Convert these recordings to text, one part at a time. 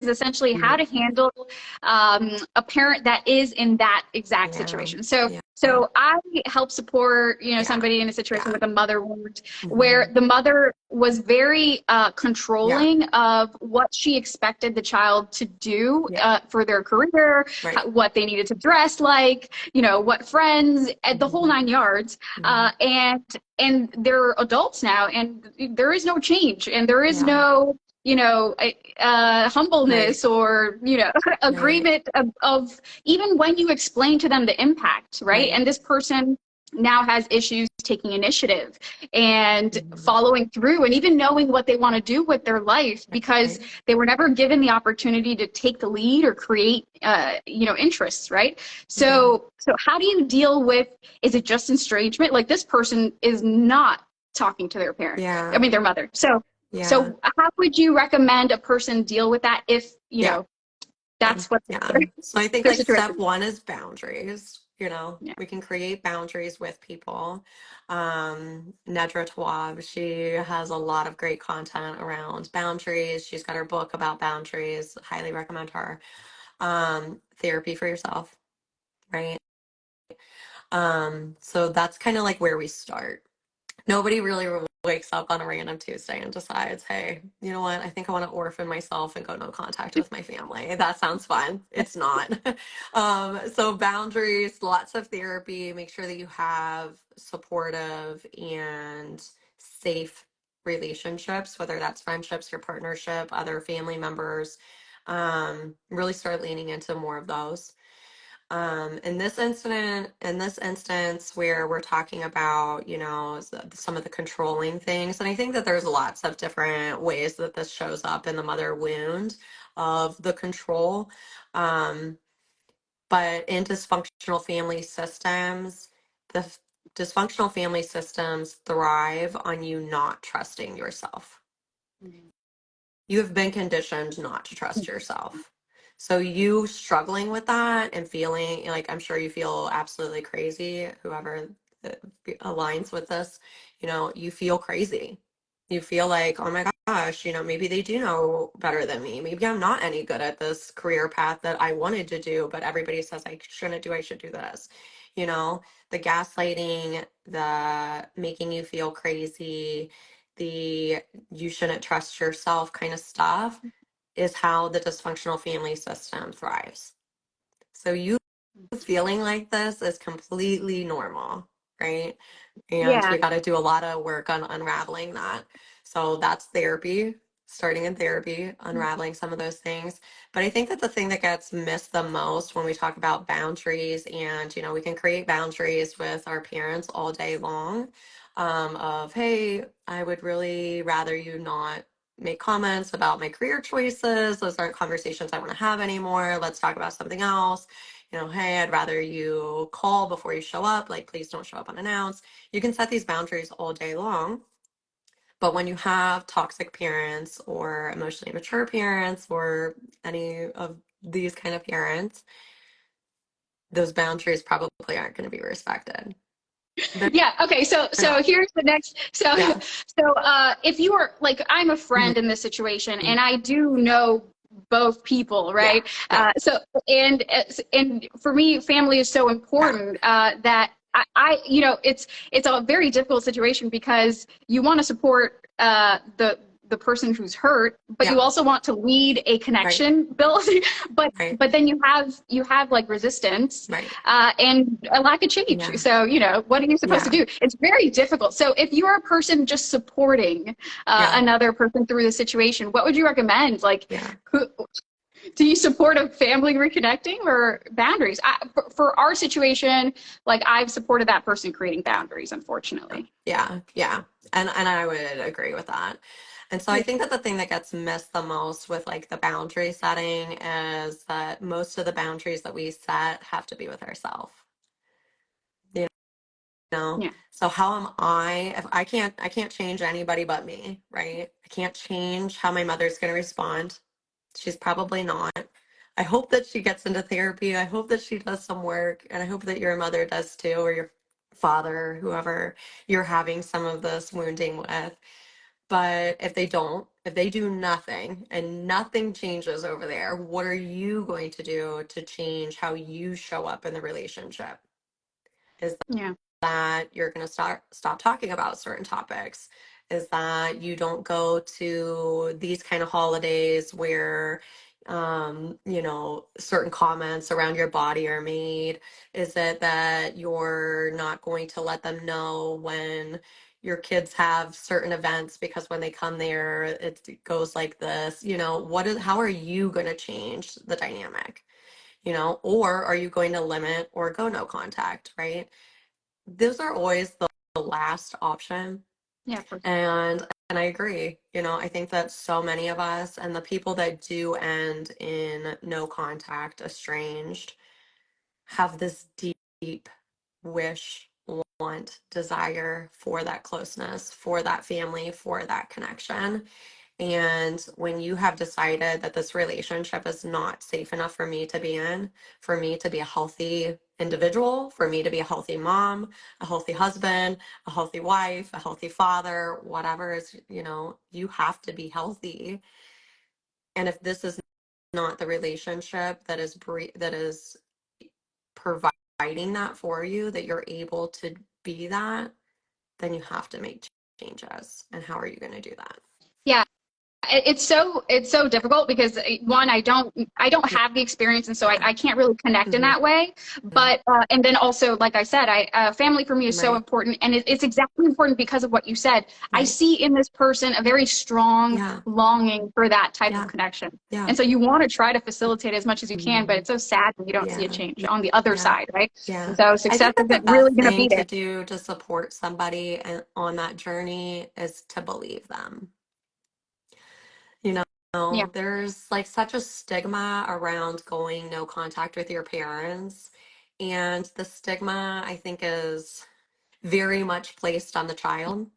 essentially how to handle a parent that is in that exact situation. So I help support, somebody in a situation with a mother wound where the mother was very controlling of what she expected the child to do for their career, what they needed to dress like, what friends, and the whole 9 yards. And they're adults now, and there is no change, and there is no humbleness or agreement of even when you explain to them the impact, right? And this person now has issues taking initiative and following through and even knowing what they want to do with their life because they were never given the opportunity to take the lead or create interests, right? So how do you deal with, is it just estrangement? Like this person is not talking to their parent, I mean their mother. So how would you recommend a person deal with that if that's what so I think like step one is boundaries. We can create boundaries with people. Nedra Tawwab, she has a lot of great content around boundaries. She's got her book about boundaries. Highly recommend her. Therapy for yourself, right? So that's kind of like where we start. Nobody really wakes up on a random Tuesday and decides, hey, you know what? I think I want to orphan myself and go no contact with my family. That sounds fun. It's not. So boundaries, lots of therapy, make sure that you have supportive and safe relationships, whether that's friendships, your partnership, other family members. Really start leaning into more of those. In this instance where we're talking about, some of the controlling things, and I think that there's lots of different ways that this shows up in the mother wound of the control. But in dysfunctional family systems, the dysfunctional family systems thrive on you not trusting yourself. You have been conditioned not to trust yourself. So you struggling with that and feeling like, I'm sure you feel absolutely crazy, whoever aligns with this, you feel crazy. You feel like, oh my gosh, maybe they do know better than me. Maybe I'm not any good at this career path that I wanted to do, but everybody says I shouldn't do, I should do this. The gaslighting, the making you feel crazy, the you shouldn't trust yourself kind of stuff is how the dysfunctional family system thrives. So you feeling like this is completely normal, right? And we got to do a lot of work on unraveling that. So that's therapy, starting in therapy, unraveling some of those things. But I think that the thing that gets missed the most when we talk about boundaries, and we can create boundaries with our parents all day long, of, hey, I would really rather you not make comments about my career choices. Those aren't conversations I want to have anymore. Let's talk about something else. Hey, I'd rather you call before you show up. Like, please don't show up unannounced. You can set these boundaries all day long. But when you have toxic parents or emotionally immature parents or any of these kind of parents, those boundaries probably aren't going to be respected. Okay. So here's the next. So if you are like, I'm a friend in this situation, and I do know both people, right? So and for me, family is so important that I it's a very difficult situation because you want to support the person who's hurt, but you also want to lead a connection build, but then you have like resistance and a lack of change. So what are you supposed to do? It's very difficult. So if you're a person just supporting another person through the situation, what would you recommend? Like, do you support a family reconnecting or boundaries? For our situation, like I've supported that person creating boundaries, unfortunately. And I would agree with that. And so I think that the thing that gets missed the most with like the boundary setting is that most of the boundaries that we set have to be with ourselves. So how am I, if I can't change anybody but me, right? I can't change how my mother's going to respond. She's probably not. I hope that she gets into therapy. I hope that she does some work, and I hope that your mother does too, or your father, whoever you're having some of this wounding with. But if they don't, if they do nothing and nothing changes over there, what are you going to do to change how you show up in the relationship? Is Yeah. that you're going to stop talking about certain topics? Is that you don't go to these kind of holidays where certain comments around your body are made? Is it that you're not going to let them know when your kids have certain events, because when they come there it goes like this? How are you going to change the dynamic? Or are you going to limit or go no contact, right? Those are always the last option. Yeah, of course. And I agree. I think that so many of us, and the people that do end in no contact, estranged, have this deep wish, want, desire for that closeness, for that family, for that connection. And when you have decided that this relationship is not safe enough for me to be in, for me to be a healthy individual, for me to be a healthy mom, a healthy husband, a healthy wife, a healthy father, whatever is, you have to be healthy. And if this is not the relationship that is providing that for you, that you're able to be that, then you have to make changes. And how are you going to do that? Yeah. It's so difficult because one, I don't have the experience, and so Yeah. I can't really connect in Mm-hmm. that way. But and then also, like I said, family for me is so Right. important, and it's exactly important because of what you said. I Right. see in this person a very strong Yeah. longing for that type of Yeah. connection, Yeah. and so you want to try to facilitate as much as you can. But Mhm. it's so sad when you don't see a Yeah. change on the other Yeah. side, right? And Yeah. so I success think that the isn't really best going to be thing there. to do to support somebody on that journey is to believe them. You Yeah, there's like such a stigma around going no contact with your parents. And the stigma, I think, is very much placed on the child,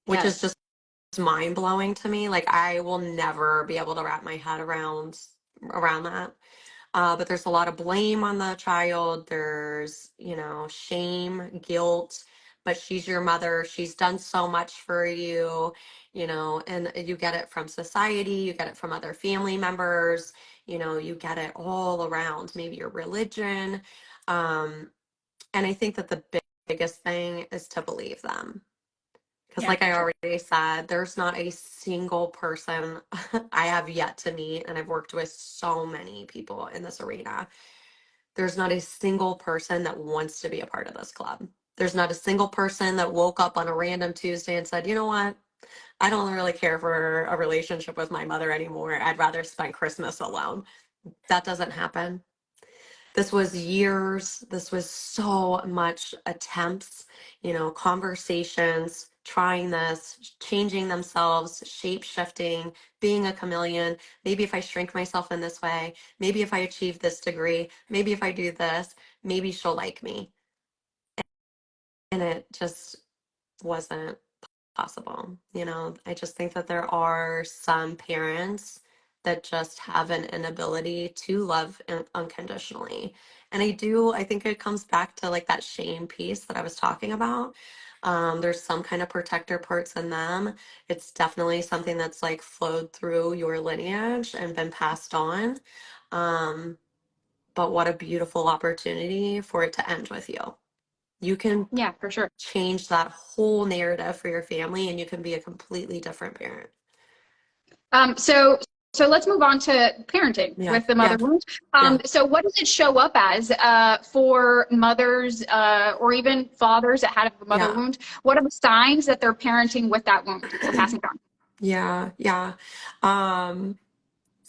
which is yes, just mind blowing to me. Like, I will never be able to wrap my head around that. But there's a lot of blame on the child. There's, shame, guilt. But she's your mother. She's done so much for you, and you get it from society. You get it from other family members. You get it all around, maybe your religion. And I think that the biggest thing is to believe them. Because, yeah, like for I sure. already said, there's not a single person I have yet to meet, and I've worked with so many people in this arena. There's not a single person that wants to be a part of this club. There's not a single person that woke up on a random Tuesday and said, you know what? I don't really care for a relationship with my mother anymore. I'd rather spend Christmas alone. That doesn't happen. This was years. This was so much attempts, conversations, trying this, changing themselves, shape shifting, being a chameleon. Maybe if I shrink myself in this way, maybe if I achieve this degree, maybe if I do this, maybe she'll like me. And it just wasn't possible. I just think that there are some parents that just have an inability to love unconditionally. And I think it comes back to like that shame piece that I was talking about. There's some kind of protector parts in them. It's definitely something that's like flowed through your lineage and been passed on. Um, but what a beautiful opportunity for it to end with you. You can Yeah, for sure. change that whole narrative for your family, and you can be a completely different parent. So let's move on to parenting Yeah. with the Yeah. mother wound. Yeah. So what does it show up as for mothers or even fathers that had a mother Yeah. wound? What are the signs that they're parenting with that wound or passing it on? Yeah. Yeah. Um,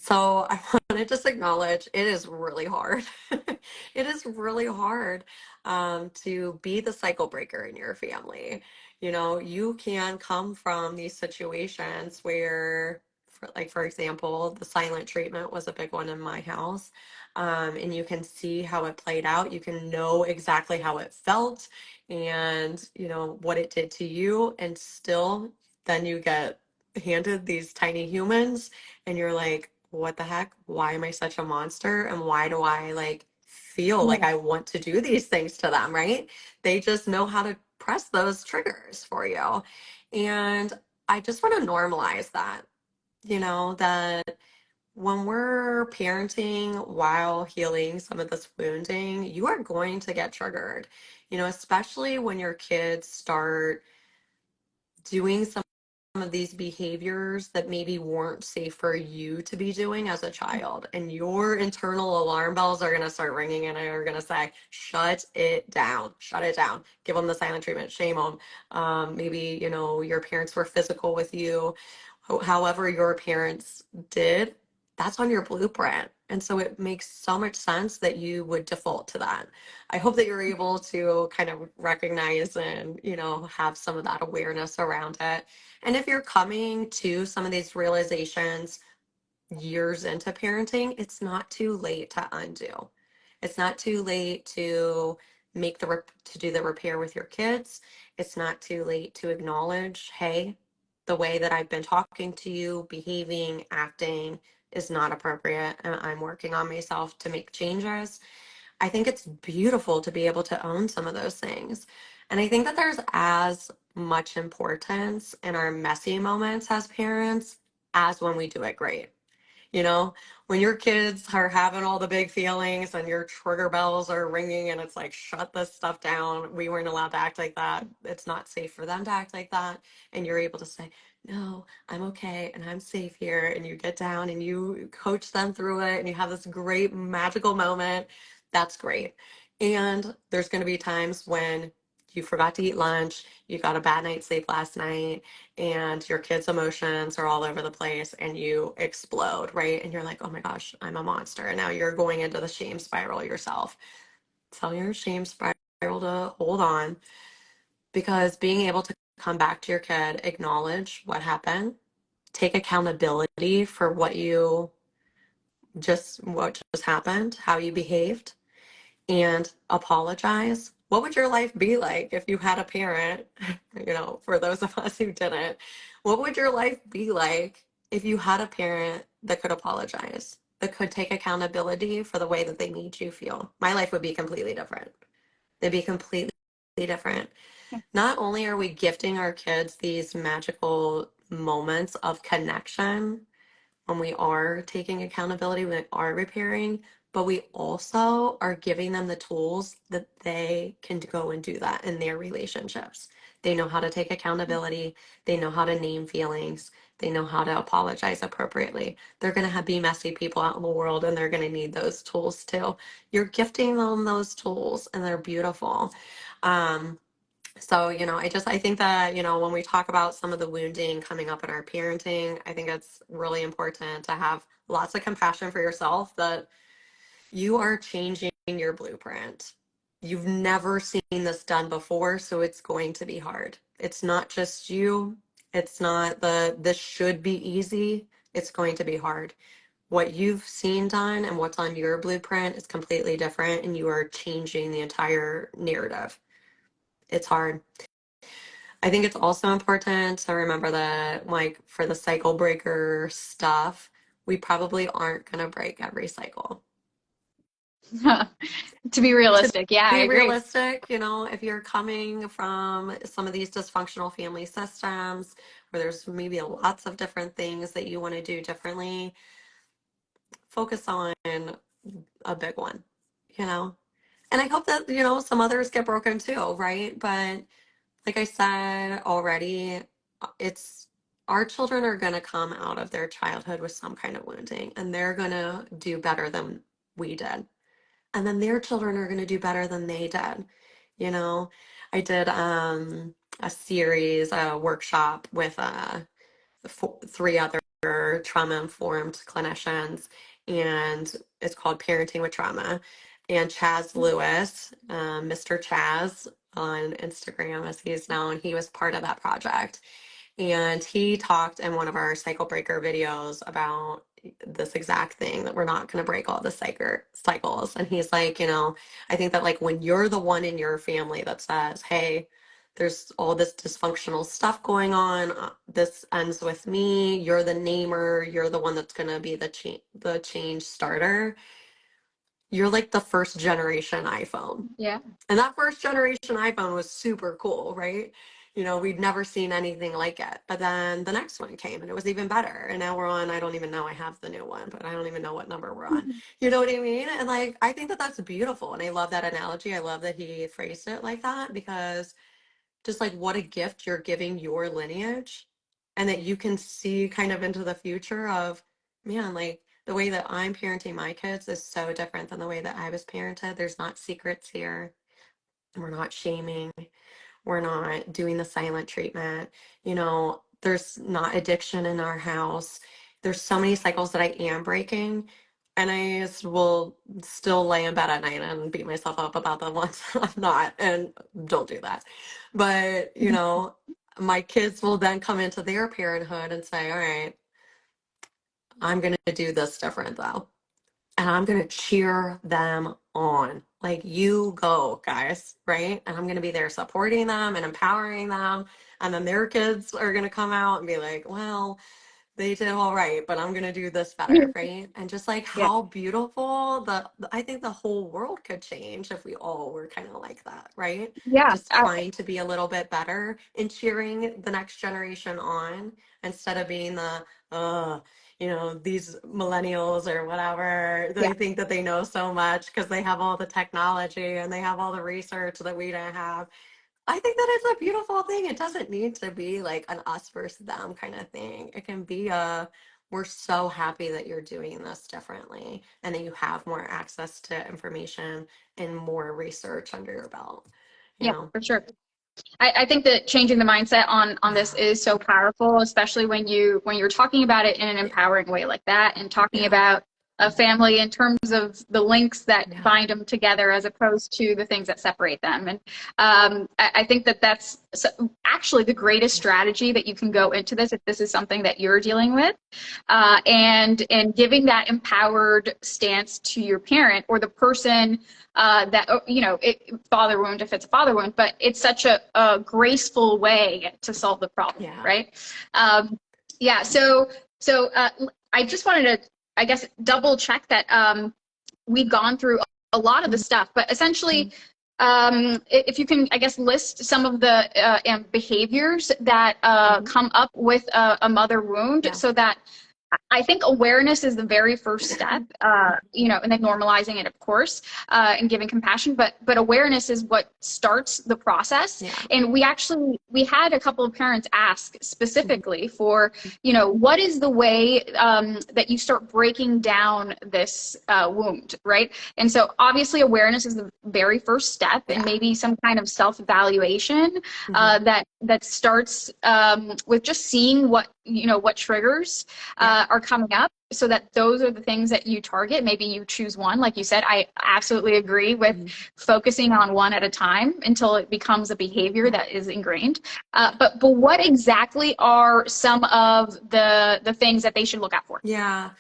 So I want to just acknowledge it is really hard. It is really hard to be the cycle breaker in your family. You can come from these situations where, for example, the silent treatment was a big one in my house. And you can see how it played out. You can know exactly how it felt and, what it did to you. And still, then you get handed these tiny humans and you're like, what the heck? Why am I such a monster? And why do I like feel like Yeah, I want to do these things to them, right? They just know how to press those triggers for you. And I just want to normalize that. that when we're parenting while healing some of this wounding, you are going to get triggered, especially when your kids start doing some of these behaviors that maybe weren't safe for you to be doing as a child. And your internal alarm bells are going to start ringing and are going to say, shut it down, give them the silent treatment, shame them. Maybe, your parents were physical with you, however your parents did, that's on your blueprint. And so it makes so much sense that you would default to that. I hope that you're able to kind of recognize and, have some of that awareness around it. And if you're coming to some of these realizations years into parenting, it's not too late to undo. It's not too late to to do the repair with your kids. It's not too late to acknowledge, hey, the way that I've been talking to you, behaving, acting is not appropriate, and I'm working on myself to make changes. I think it's beautiful to be able to own some of those things. And I think that there's as much importance in our messy moments as parents as when we do it great. You know, when your kids are having all the big feelings and your trigger bells are ringing and it's like, shut this stuff down. We weren't allowed to act like that. It's not safe for them to act like that. And you're able to say, no, I'm okay and I'm safe here. And you get down and you coach them through it and you have this great magical moment. That's great. And there's going to be times when you forgot to eat lunch, you got a bad night's sleep last night, and your kids' emotions are all over the place and you explode, right? And you're like, oh my gosh, I'm a monster. And now you're going into the shame spiral yourself. Tell your shame spiral to hold on, because being able to come back to your kid, acknowledge what happened, take accountability for what just happened, how you behaved, and apologize. What would your life be like if you had a parent, for those of us who didn't? What would your life be like if you had a parent that could apologize, that could take accountability for the way that they made you feel? My life would be completely different. They'd be completely different. Not only are we gifting our kids these magical moments of connection when we are taking accountability, when we are repairing, but we also are giving them the tools that they can go and do that in their relationships. They know how to take accountability. They know how to name feelings. They know how to apologize appropriately. They're going to be messy people out in the world and they're going to need those tools too. You're gifting them those tools and they're beautiful. So, I think that, when we talk about some of the wounding coming up in our parenting, I think it's really important to have lots of compassion for yourself, that you are changing your blueprint. You've never seen this done before, so it's going to be hard. It's not just you. It's not this should be easy. It's going to be hard. What you've seen done and what's on your blueprint is completely different, and you are changing the entire narrative. It's hard. I think it's also important to remember that, like, for the cycle breaker stuff, we probably aren't going to break every cycle. To be realistic, yeah, I Be agree. realistic, if you're coming from some of these dysfunctional family systems where there's maybe lots of different things that you want to do differently, focus on a big one, you know? And I hope that, some others get broken too, right? But like I said already, it's our children are going to come out of their childhood with some kind of wounding, and they're going to do better than we did. And then their children are going to do better than they did. You know, I did a series, a workshop with three other trauma informed clinicians, and it's called Parenting with Trauma. And Chaz Lewis, Mr. Chaz on Instagram as he's known, he was part of that project. And he talked in one of our cycle breaker videos about this exact thing, that we're not going to break all the cycles. And he's like, I think that, like, when you're the one in your family that says, hey, there's all this dysfunctional stuff going on, this ends with me, you're the namer, you're the one that's going to be the change starter. You're like the first generation iPhone. Yeah. And that first generation iPhone was super cool, right? we'd never seen anything like it. But then the next one came and it was even better. And now we're on, I don't even know, I have the new one, but I don't even know what number we're on. You know what I mean? And like, I think that that's beautiful. And I love that analogy. I love that he phrased it like that, because just like what a gift you're giving your lineage, and that you can see kind of into the future of, man, like the way that I'm parenting my kids is so different than the way that I was parented. There's not secrets here. We're not shaming. We're not doing the silent treatment. There's not addiction in our house. There's so many cycles that I am breaking. And I just will still lay in bed at night and beat myself up about the ones I'm not. And don't do that. But, my kids will then come into their parenthood and say, all right, I'm going to do this different though. And I'm going to cheer them on. Like, you go, guys, right? And I'm going to be there supporting them and empowering them. And then their kids are going to come out and be like, well, they did all right, but I'm going to do this better, right? And just like Yeah. how beautiful I think the whole world could change if we all were kind of like that, right? Yeah. Just trying to be a little bit better and cheering the next generation on, instead of being these millennials or whatever, Yeah. they think that they know so much because they have all the technology and they have all the research that we don't have. I think that it's a beautiful thing. It doesn't need to be like an us versus them kind of thing. It can be we're so happy that you're doing this differently and that you have more access to information and more research under your belt, you Yeah, know? for sure. I think that changing the mindset on this is so powerful, especially when you're talking about it in an Yeah. empowering way like that, and talking Yeah. about a family in terms of the links that Yeah. bind them together as opposed to the things that separate them. And I think that that's actually the greatest strategy that you can go into this if this is something that you're dealing with, and giving that empowered stance to your parent or the person that father wound if it's a father wound, but it's such a graceful way to solve the problem, Yeah. right? Yeah. So I just wanted to, I guess, double check that we've gone through a lot of the stuff, but essentially, if you can, I guess, list some of the behaviors that come up with a mother wound, Yeah. so that I think awareness is the very first step, and then normalizing it, of course, and giving compassion. But awareness is what starts the process. Yeah. And we had a couple of parents ask specifically for, what is the way that you start breaking down this wound, right? And so obviously awareness is the very first step, and maybe some kind of self-evaluation that starts with just seeing what triggers are coming up, so that those are the things that you target. Maybe you choose one, like you said. I absolutely agree with focusing on one at a time until it becomes a behavior that is ingrained. But what exactly are some of the things that they should look out for? Yeah.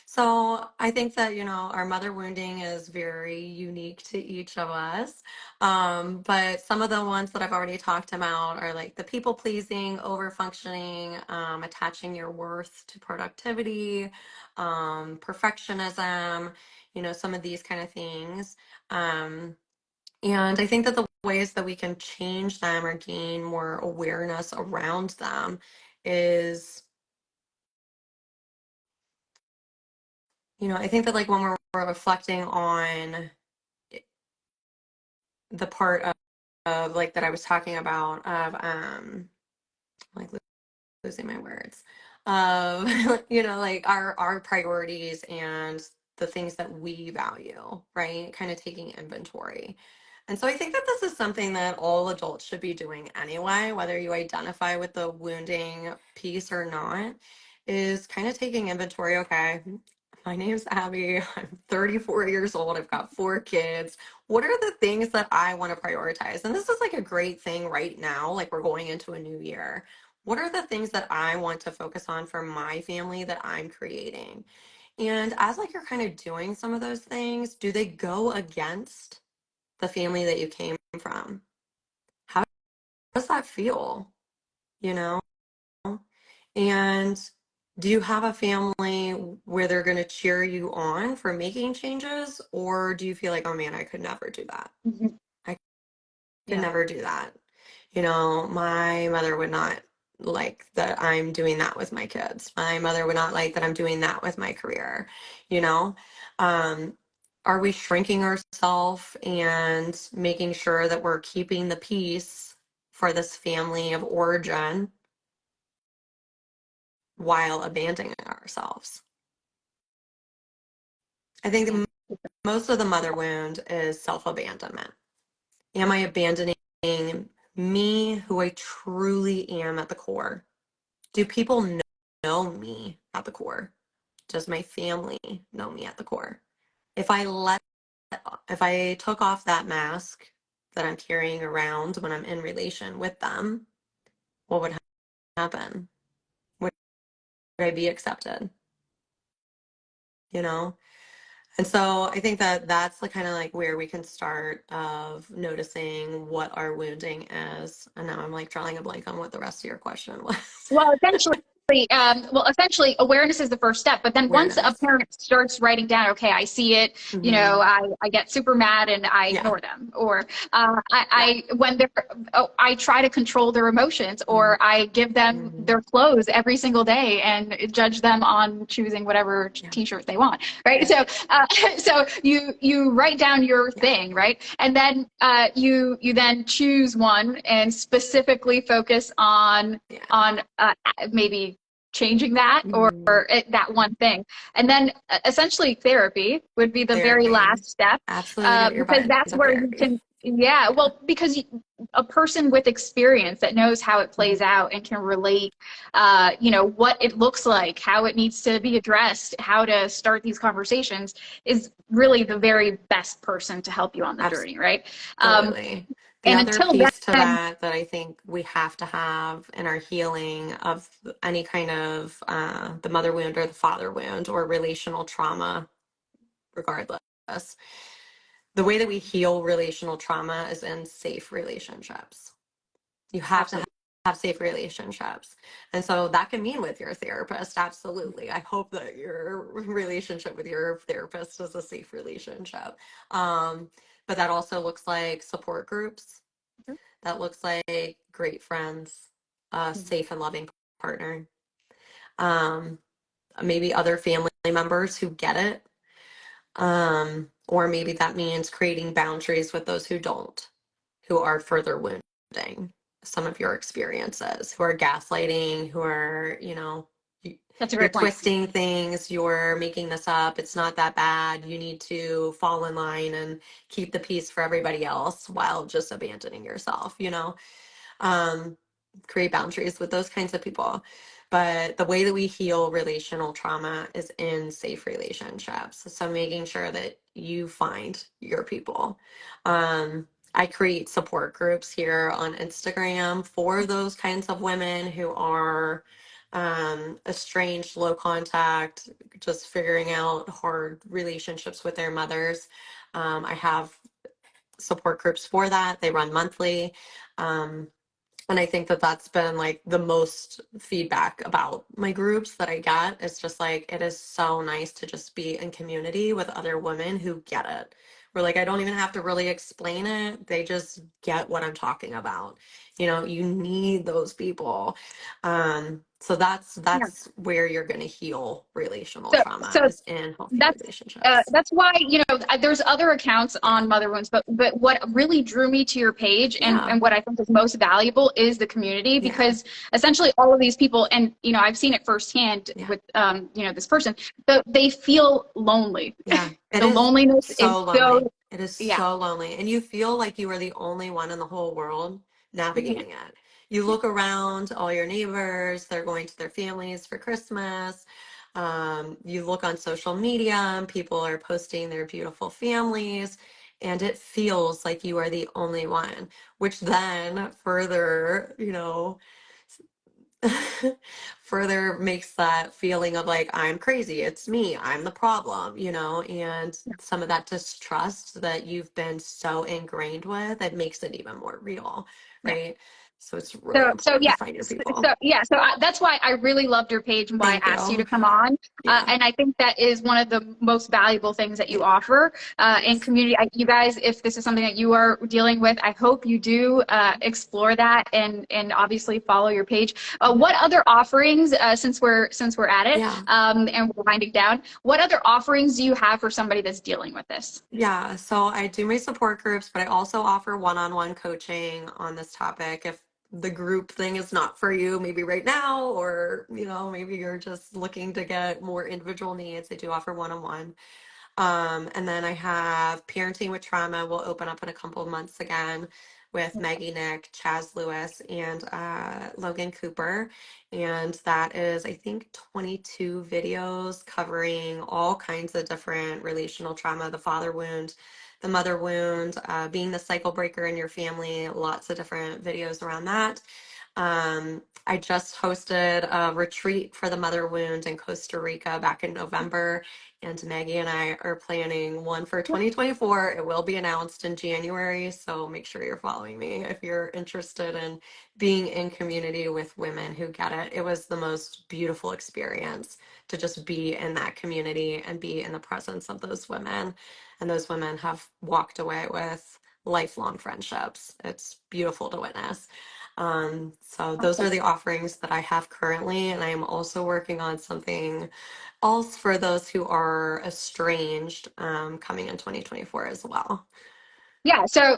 So I think that, our mother wounding is very unique to each of us. But some of the ones that I've already talked about are like the people pleasing, over functioning, attaching your worth to productivity, perfectionism, some of these kind of things. And I think that the ways that we can change them or gain more awareness around them is, I think that like when we're reflecting on the part of like that I was talking about of like losing my words of like our priorities and the things that we value, right? Kind of taking inventory. And so I think that this is something that all adults should be doing anyway, whether you identify with the wounding piece or not, is kind of taking inventory. Okay, my name's Abby. I'm 34 years old. I've got 4 kids. What are the things that I want to prioritize? And this is like a great thing right now, like we're going into a new year. What are the things that I want to focus on for my family that I'm creating? And as like you're kind of doing some of those things, do they go against the family that you came from? How does that feel? You know? And do you have a family where they're going to cheer you on for making changes? Or do you feel like, oh man, I could never do that? Mhm. I could Yeah. never do that. You know, my mother would not like that I'm doing that with my kids. My mother would not like that I'm doing that with my career, you know? Um, are we shrinking ourselves and making sure that we're keeping the peace for this family of origin while abandoning ourselves? I think most of the mother wound is self-abandonment. Am I abandoning me, who I truly am at the core? Do people know me at the core? Does my family know me at the core? If I let, if I took off that mask that I'm carrying around when I'm in relation with them, what would happen? Would I be accepted? You know? And so I think that that's the kind of like where we can start of noticing what our wounding is. And now I'm like drawing a blank on what the rest of your question was. Well, essentially, awareness is the first step. But then once a Awareness. parent starts writing down, okay, I see it, Mm-hmm. I get super mad and I Yeah. ignore them, or Yeah. when they're, I try to control their emotions, or I give them Mm-hmm. their clothes every single day and judge them on choosing whatever Yeah. t-shirt they want, right? Yeah. So you write down your Yeah. thing, right? And then you then choose one and specifically focus on Yeah. maybe changing that, or Mm-hmm. that one thing. And then essentially therapy would be the very Therapy. last step, Absolutely get your because butt that's into where you therapy. can, yeah, well, because a person with experience that knows how it Mm-hmm. plays out and can relate, what it looks like, how it needs to be addressed, how to start these conversations, is really the very best person to help you on the journey, right? Um, Absolutely. The and other until piece to then, that that I think we have to have in our healing of any kind of the mother wound or the father wound or relational trauma, regardless, the way that we heal relational trauma is in safe relationships. You have to absolutely. have safe relationships. And so that can mean with your therapist. Absolutely. I hope that your relationship with your therapist is a safe relationship. Um, but that also looks like support groups. That looks like great friends, a safe and loving partner, um, maybe other family members who get it. Or maybe that means creating boundaries with those who don't, who are further wounding some of your experiences, who are gaslighting, who are, That's a you're great point. twisting things, you're making this up, it's not that bad, you need to fall in line and keep the peace for everybody else while just abandoning yourself. um, Create boundaries with those kinds of people. But the way that we heal relational trauma is in safe relationships. So making sure that you find your people. I create support groups here on Instagram for those kinds of women who are estranged, low contact, just figuring out hard relationships with their mothers. I have support groups for that. They run monthly. Um, and I think that that's been like the most feedback about my groups that I get. It's just like, it is so nice to just be in community with other women who get it. Where like, I don't even have to really explain it. They just get what I'm talking about. You need those people. So that's Yeah. where you're going to heal relational So, trauma so is in healthy that's relationships. that's why there's other accounts Yeah. on mother wounds, but what really drew me to your page, and Yeah. what I think is most valuable, is the community, Yeah. because essentially all of these people, and I've seen it firsthand Yeah. with this person, they feel lonely. Yeah, it The is loneliness is so lonely. so, It is yeah. so lonely. And you feel like you are the only one in the whole world Yeah. navigating it. You look around, all your neighbors, they're going to their families for Christmas. You look on social media and people are posting their beautiful families, and it feels like you are the only one, which then further, further makes that feeling of like, I'm crazy, it's me, I'm the problem, and some of that distrust that you've been so ingrained with, it makes it even more real, Yeah. right? So it's really So important yeah, to find your people. that's why I really loved your page and why Thank I asked you to you. come on. Yeah. And I think that is one of the most valuable things that you offer in Thanks. community. You guys, if this is something that you are dealing with, I hope you do explore that and obviously follow your page. What other offerings, since we're at it, Yeah. and we're winding down, what other offerings do you have for somebody that's dealing with this? Yeah, so I do my support groups, but I also offer one-on-one coaching on this topic. If the group thing is not for you, maybe right now, or maybe you're just looking to get more individual needs, I do offer one-on-one. And then I have Parenting with Trauma will open up in a couple of months again with Maggie Nick, Chaz Lewis, and Logan Cooper. And that is, I think, 22 videos covering all kinds of different relational trauma, the father wound, the mother wound, being the cycle breaker in your family, lots of different videos around that. I just hosted a retreat for the mother wound in Costa Rica back in November, and Maggie and I are planning one for 2024. It will be announced in January, so make sure you're following me if you're interested in being in community with women who get it. It was the most beautiful experience to just be in that community and be in the presence of those women. And those women have walked away with lifelong friendships. It's beautiful to witness. So those are the offerings that I have currently, and I am also working on something else for those who are estranged, coming in 2024 as well. Yeah, so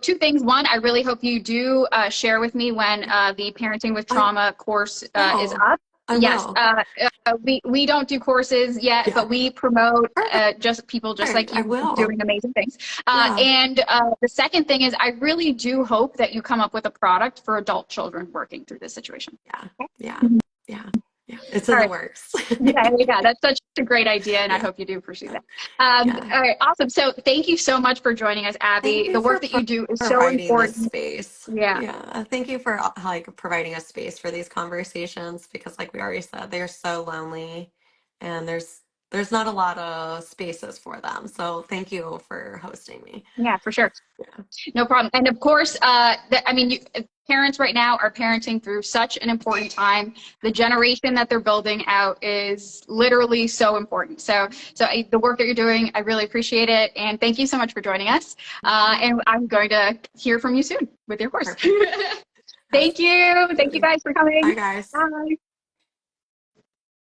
two things. One, I really hope you do share with me when the Parenting with I Trauma course is will. up. I Yes, will. we don't do courses yet, Yeah. but we promote Perfect. just people just like I you will. doing amazing things. Yeah. And the second thing is, I really do hope that you come up with a product for adult children working through this situation. Yeah. Okay? Yeah. Mhm. Yeah. Yeah. It's All in the right. works. Yeah, that's such a great idea, and I Yeah. hope you do pursue Yeah. that. Yeah. All right, awesome. So thank you so much for joining us, Thank Abby. you The for work that you do is so providing this important. space. Yeah. Yeah. Thank you for like providing a space for these conversations because like we already said, they're so lonely and there's not a lot of spaces for them. So thank you for hosting me. Yeah, for sure. Yeah. No problem. And of course, I mean, parents right now are parenting through such an important time. The generation that they're building out is literally so important. The work that you're doing, I really appreciate it. And thank you so much for joining us. And I'm going to hear from you soon with your course. Perfect. Yes. Thank you. Thank you guys for Bye coming. guys. Bye.